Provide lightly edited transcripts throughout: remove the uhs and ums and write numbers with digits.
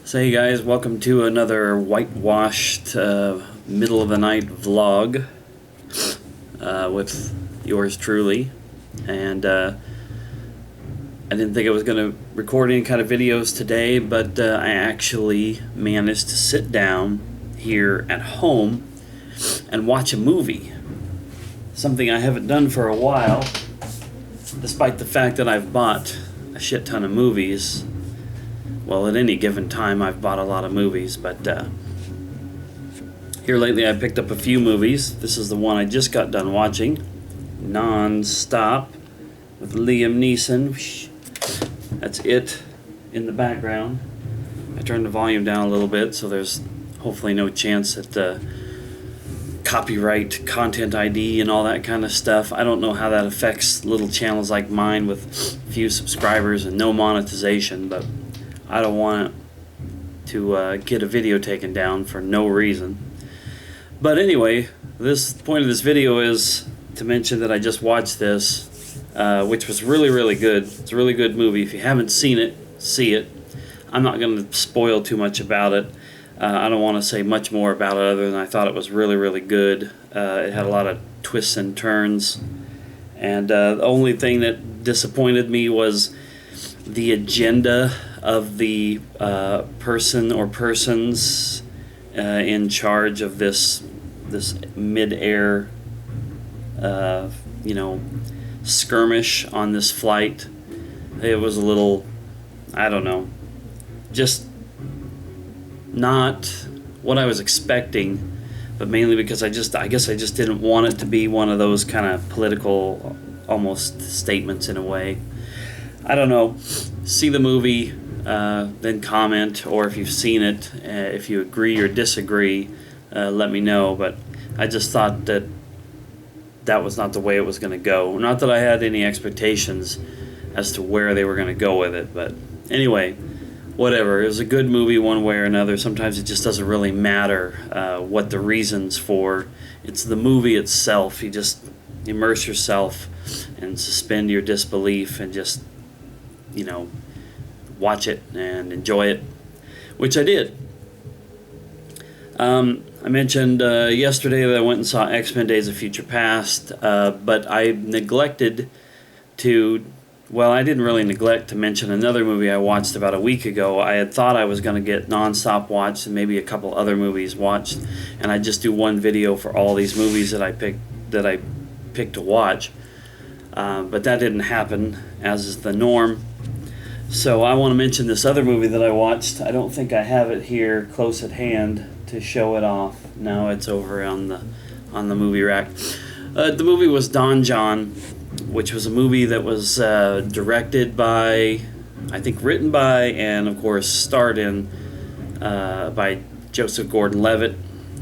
So hey guys, welcome to another whitewashed middle of the night vlog with yours truly. And I didn't think I was going to record any kind of videos today, but I actually managed to sit down here at home and watch a movie. Something I haven't done for a while, despite the fact that I've bought a shit ton of movies. Well, at any given time, I've bought a lot of movies, but here lately I picked up a few movies. This is the one I just got done watching, NonStop, with Liam Neeson. That's it in the background. I turned the volume down a little bit, so there's hopefully no chance at the copyright, content ID, and all that kind of stuff. I don't know how that affects little channels like mine with few subscribers and no monetization, but I don't want to get a video taken down for no reason. But anyway, this point of this video is to mention that I just watched this, which was really, really good. It's a really good movie. If you haven't seen it, see it. I'm not going to spoil too much about it. I don't want to say much more about it other than I thought it was really, really good. It had a lot of twists and turns. And the only thing that disappointed me was the agenda of the person or persons in charge of this mid-air skirmish on this flight. It was a little, I don't know, just not what I was expecting, but mainly because I guess I just didn't want it to be one of those kind of political almost statements in a way. I don't know. See the movie, then comment, or if you've seen it, if you agree or disagree, let me know. But I just thought that was not the way it was going to go. Not that I had any expectations as to where they were going to go with it, but anyway, whatever. It was a good movie one way or another. Sometimes it just doesn't really matter what the reasons for. It's the movie itself. You just immerse yourself and suspend your disbelief and just watch it and enjoy it, which I did. I mentioned yesterday that I went and saw X-Men Days of Future Past, but I neglected to, well, I didn't really neglect to mention another movie I watched about a week ago. I had thought I was going to get NonStop watched and maybe a couple other movies watched, and I'd just do one video for all these movies that I picked to watch, but that didn't happen, as is the norm. So I want to mention this other movie that I watched. I don't think I have it here close at hand to show it off. No, it's over on the movie rack. The movie was Don John, which was a movie that was directed by, I think written by, and of course starred in by Joseph Gordon-Levitt,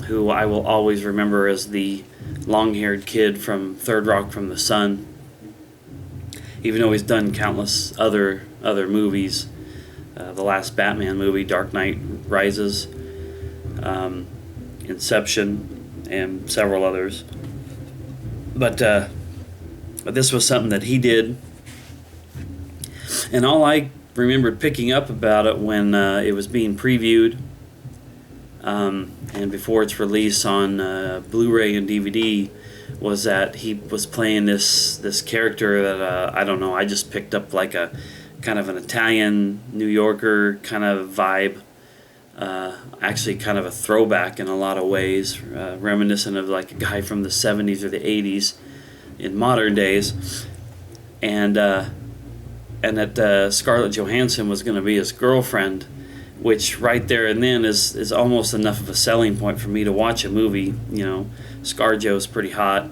who I will always remember as the long-haired kid from Third Rock from the Sun, even though he's done countless other movies. The last Batman movie, Dark Knight Rises, Inception, and several others. But this was something that he did. And all I remembered picking up about it when it was being previewed and before its release on Blu-ray and DVD was that he was playing this character that I don't know, I just picked up like a kind of an Italian New Yorker kind of vibe, actually kind of a throwback in a lot of ways, reminiscent of like a guy from the 70s or the 80s in modern days, and that Scarlett Johansson was going to be his girlfriend, which right there and then is almost enough of a selling point for me to watch a movie. ScarJo's pretty hot,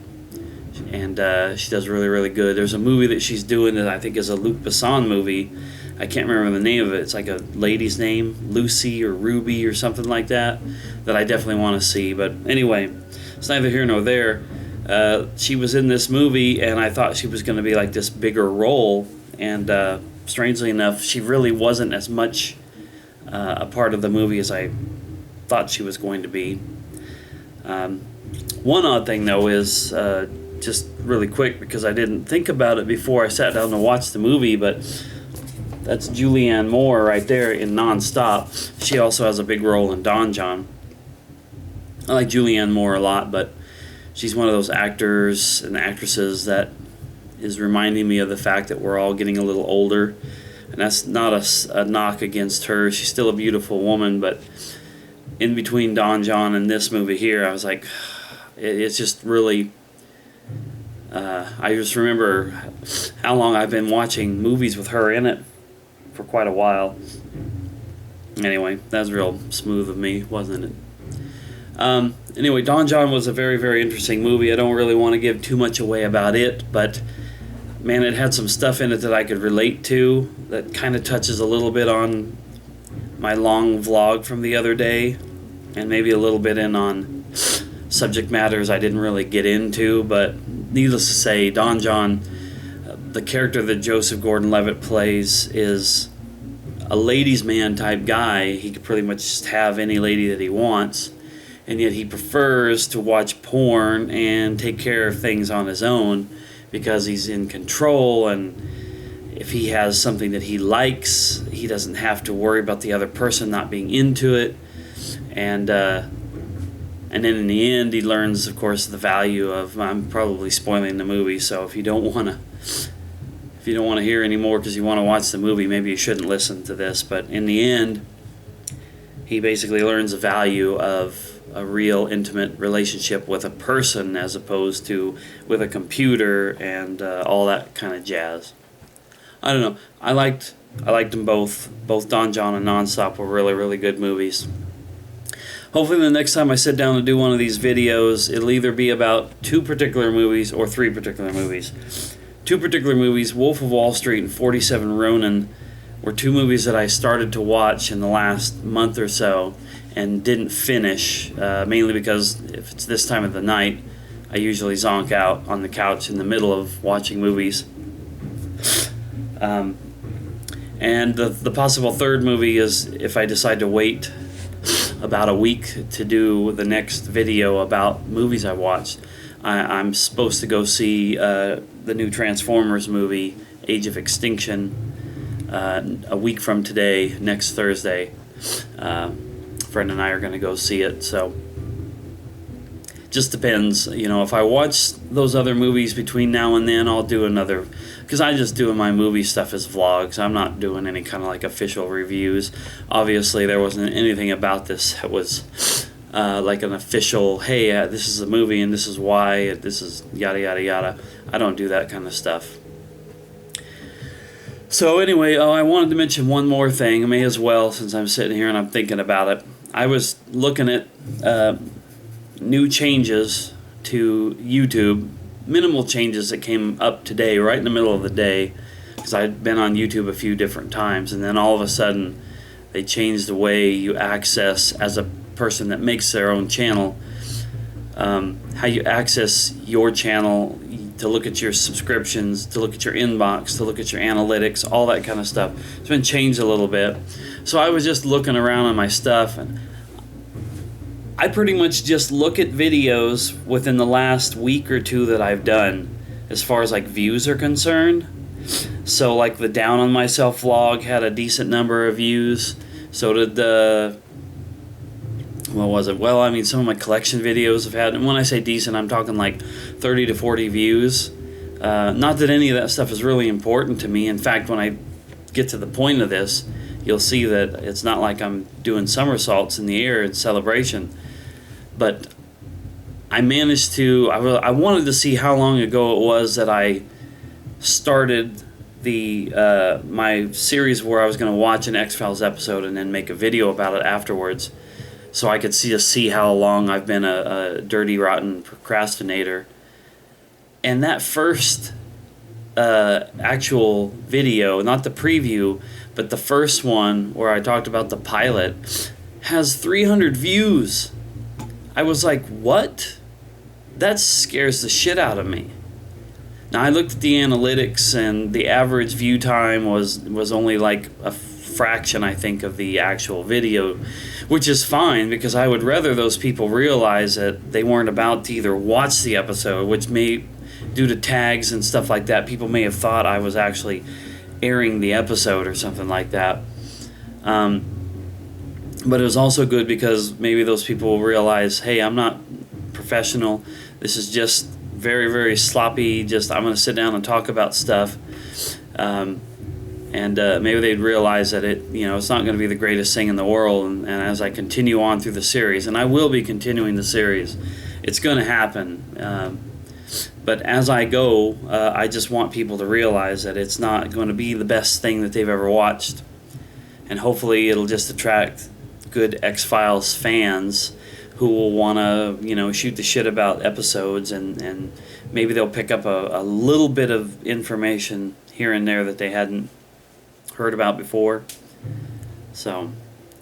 and she does really, really good. There's a movie that she's doing that I think is a Luc Besson movie. I can't remember the name of it. It's like a lady's name, Lucy or Ruby or something like that I definitely want to see. But anyway, it's neither here nor there. She was in this movie, and I thought she was going to be like this bigger role, and strangely enough, she really wasn't as much a part of the movie as I thought she was going to be. One odd thing, though, is just really quick, because I didn't think about it before I sat down to watch the movie, but That's Julianne Moore right there in NonStop. She also has a big role in Don John. I like Julianne Moore a lot, but she's one of those actors and actresses that is reminding me of the fact that we're all getting a little older. And that's not a knock against her. She's still a beautiful woman, but in between Don John and this movie here, I was like, it's just really... I just remember how long I've been watching movies with her in it for quite a while. Anyway, that was real smooth of me, wasn't it? Anyway, Don John was a very, very interesting movie. I don't really want to give too much away about it, but man, it had some stuff in it that I could relate to that kind of touches a little bit on my long vlog from the other day, and maybe a little bit in on subject matters I didn't really get into, but needless to say, Don John, the character that Joseph Gordon-Levitt plays, is a ladies' man type guy. He could pretty much just have any lady that he wants, and yet he prefers to watch porn and take care of things on his own because he's in control, and if he has something that he likes, he doesn't have to worry about the other person not being into it. And then in the end, he learns, of course, the value of... I'm probably spoiling the movie, so if you don't want to hear any more because you want to watch the movie, maybe you shouldn't listen to this. But in the end, he basically learns the value of a real intimate relationship with a person as opposed to with a computer and all that kind of jazz. I don't know. I liked them both. Both Don John and NonStop were really, really good movies. Hopefully the next time I sit down to do one of these videos, it'll either be about 2 particular movies or 3 particular movies. 2 particular movies, Wolf of Wall Street and 47 Ronin, were 2 movies that I started to watch in the last month or so and didn't finish, mainly because if it's this time of the night, I usually zonk out on the couch in the middle of watching movies. And the possible third movie is if I decide to wait about a week to do the next video about movies I watched. I'm supposed to go see the new Transformers movie, Age of Extinction, a week from today, next Thursday. A friend and I are going to go see it, so just depends. You know, if I watch those other movies between now and then, I'll do another, because I just doing my movie stuff as vlogs. I'm not doing any kind of like official reviews. Obviously, there wasn't anything about this that was like an official, hey, this is a movie and this is why, this is yada yada yada. I don't do that kind of stuff. So anyway, I wanted to mention one more thing. I may as well, since I'm sitting here and I'm thinking about it. I was looking at new changes to YouTube, minimal changes that came up today, right in the middle of the day, because I'd been on YouTube a few different times, and then all of a sudden they changed the way you access, as a person that makes their own channel, how you access your channel, to look at your subscriptions, to look at your inbox, to look at your analytics, all that kind of stuff. It's been changed a little bit. So I was just looking around on my stuff, and I pretty much just look at videos within the last week or 2 that I've done as far as like views are concerned. So like the Down on Myself vlog had a decent number of views. So did the... what was it? Well, I mean, some of my collection videos have had, and when I say decent, I'm talking like 30 to 40 views. Not that any of that stuff is really important to me. In fact, when I get to the point of this, you'll see that it's not like I'm doing somersaults in the air in celebration. But I managed to, I wanted to see how long ago it was that I started the my series where I was going to watch an X-Files episode and then make a video about it afterwards, so I could see how long I've been a dirty, rotten procrastinator. And that first actual video, not the preview, but the first one where I talked about the pilot, has 300 views. I was like, what? That scares the shit out of me. Now, I looked at the analytics, and the average view time was only like a fraction, I think, of the actual video, which is fine, because I would rather those people realize that they weren't about to either watch the episode, which may, due to tags and stuff like that, people may have thought I was actually airing the episode or something like that. But it was also good because maybe those people will realize, hey, I'm not professional. This is just very, very sloppy. Just I'm going to sit down and talk about stuff. And maybe they'd realize that it's not going to be the greatest thing in the world. And as I continue on through the series, and I will be continuing the series, it's going to happen. But as I go, I just want people to realize that it's not going to be the best thing that they've ever watched. And hopefully it'll just attract good X-Files fans who will want to, shoot the shit about episodes, and maybe they'll pick up a little bit of information here and there that they hadn't heard about before. So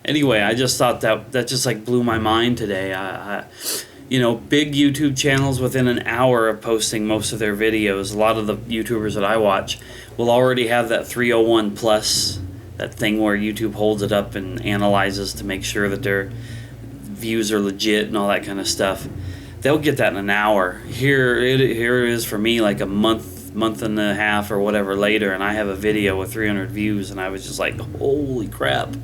anyway, I just thought that just like blew my mind today. Big YouTube channels within an hour of posting most of their videos, a lot of the YouTubers that I watch will already have that 301 plus, that thing where YouTube holds it up and analyzes to make sure that their views are legit and all that kind of stuff. They'll get that in an hour. Here it is for me, like a month and a half or whatever later, and I have a video with 300 views, and I was just like, holy crap.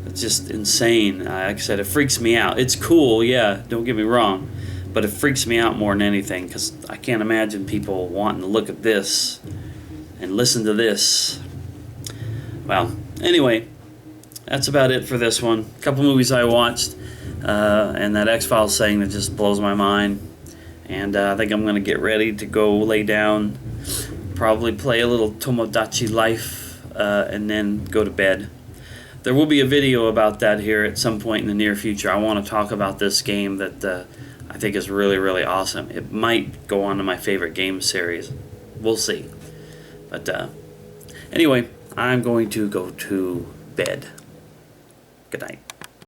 It's just insane. Like I said, it freaks me out. It's cool, yeah, don't get me wrong, but it freaks me out more than anything because I can't imagine people wanting to look at this and listen to this. Well, anyway, that's about it for this one. A couple movies I watched, and that X-Files thing that just blows my mind. And I think I'm going to get ready to go lay down, probably play a little Tomodachi Life, and then go to bed. There will be a video about that here at some point in the near future. I want to talk about this game that I think is really, really awesome. It might go on to my favorite game series. We'll see. But anyway, I'm going to go to bed. Good night.